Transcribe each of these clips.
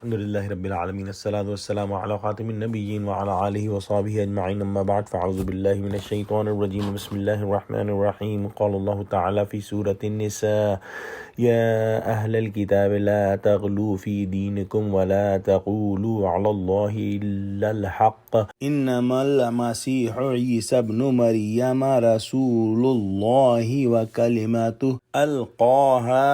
Alhamdulillahi Rabbil Alameen. As-salatu was-salamu ala khatimin nabiyyin wa ala alihi wa sahbihi ajma'in. Amma ba'd. Fa'udhu billahi minash shaitanir rajim. Bismillahir rahmanir rahim. Qala Allah ta'ala fi Surah An-Nisa. يا أهل الكتاب لا تغلوا في دينكم ولا تقولوا على الله إلا الحق إنما المسيح عيسى ابن مريم رسول الله وكلمته ألقاها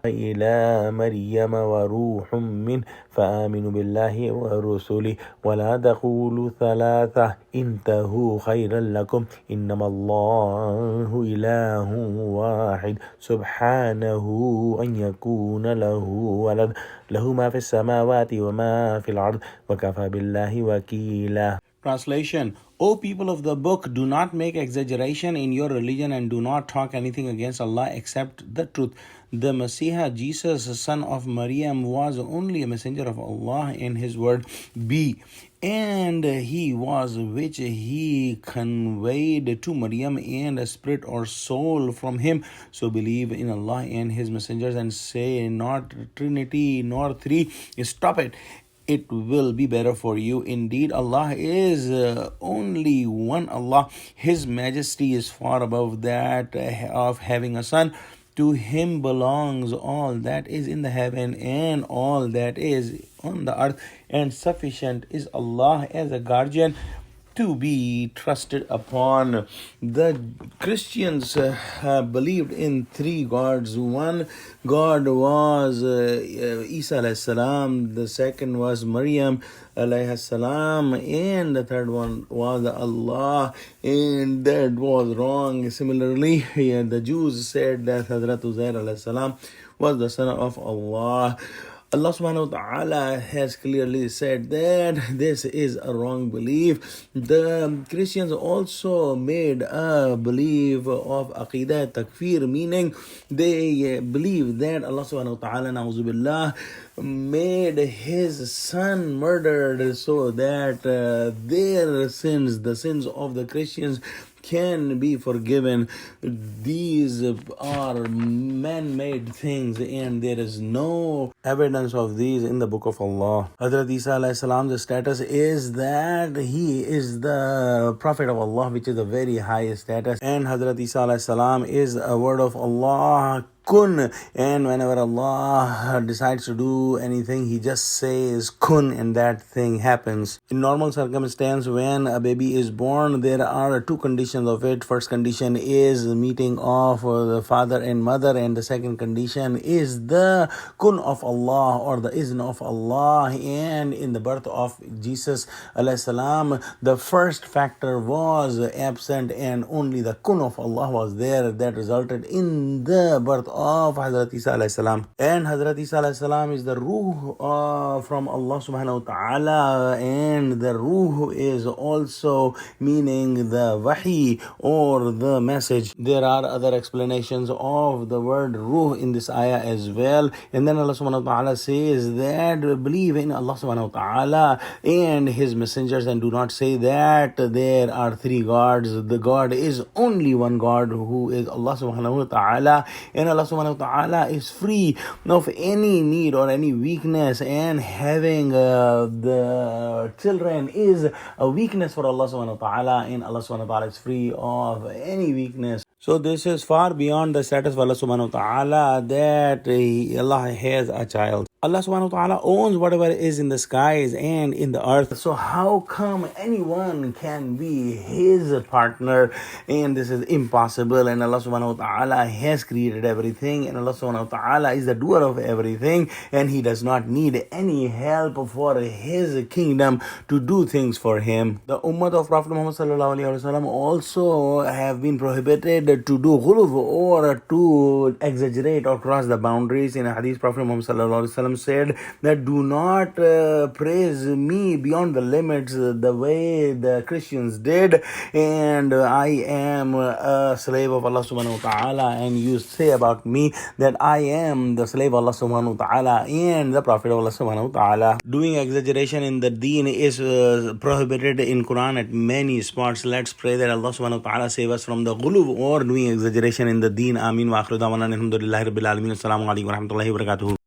إلى مريم وروح منه فآمنوا بالله ورسله ولا تقولوا ثلاثة انتهوا خيرا لكم إنما الله إله واحد سبحانه أن يكون له ولد له ما في السماوات وما في الأرض وكفى بالله وكيلا. Translation: O people of the book, do not make exaggeration in your religion and do not talk anything against Allah except the truth. The Messiah, Jesus, son of Maryam, was only a messenger of Allah and his word be. And he was which he conveyed to Maryam and a spirit or soul from him. So believe in Allah and his messengers and say not Trinity nor three. Stop it. It will be better for you. Indeed, Allah is only one Allah. His majesty is far above that of having a son. To him belongs all that is in the heaven and all that is on the earth, and sufficient is Allah as a guardian to be trusted upon. The Christians believed in three gods. One God was Isa alayhi salam, the second was Maryam alayhi salam, and the third one was Allah, and that was wrong. Similarly, the Jews said that Hazrat Uzair alayhi salam was the son of Allah. Allah subhanahu wa ta'ala has clearly said that this is a wrong belief. The Christians also made a belief of Aqidah Takfir, meaning they believe that Allah subhanahu wa ta'ala, na'udhu billah, made his son murdered so that their sins, the sins of the Christians, can be forgiven. These are man-made things and there is no evidence of these in the book of Allah. Hazrat Isa alayhi salam's status is that he is the prophet of Allah, which is a very high status, and Hazrat Isa alayhi salam is a word of Allah, kun, and whenever Allah decides to do anything, he just says kun and that thing happens. In normal circumstance, when a baby is born, there are two conditions of it. First condition is the meeting of the father and mother, and the second condition is the kun of Allah or the izn of Allah. And in the birth of Jesus alayhi salam, the first factor was absent and only the kun of Allah was there, that resulted in the birth of Hazrat Isa alayhi salam. And Hazrat Isa alayhi salam is the ruh from Allah subhanahu wa ta'ala, and the ruh is also meaning the wahi or the message. There are other explanations of the word ruh in this ayah as well. And then Allah subhanahu wa ta'ala says that believe in Allah subhanahu wa ta'ala and his messengers and do not say that there are three gods. The God is only one God, who is Allah subhanahu wa ta'ala, and Allah subhanahu wa ta'ala is free of any need or any weakness, and having the children is a weakness for Allah subhanahu wa ta'ala, and Allah subhanahu wa ta'ala is free of any weakness. So this is far beyond the status of Allah subhanahu wa ta'ala that Allah has a child. Allah subhanahu wa ta'ala owns whatever is in the skies and in the earth. So how come anyone can be his partner? And this is impossible. And Allah subhanahu wa ta'ala has created everything. And Allah subhanahu wa ta'ala is the doer of everything. And he does not need any help for his kingdom to do things for him. The ummah of Prophet Muhammad sallallahu alaihi wasallam also have been prohibited to do ghuluv or to exaggerate or cross the boundaries. In a hadith, Prophet Muhammad sallallahu alaihi wasallam said that do not praise me beyond the limits the way the Christians did, and I am a slave of Allah subhanahu wa ta'ala, and you say about me that I am the slave of Allah subhanahu wa ta'ala and the prophet of Allah subhanahu wa ta'ala. Doing exaggeration in the deen is prohibited in Quran at many spots. Let's pray that Allah subhanahu wa ta'ala save us from the ghuluv or doing exaggeration in the deen. Ameen wa akhiru da'wana alhamdulillahi rabbil alamin. Assalamu alaikum wa rahmatullahi wa barakatuh.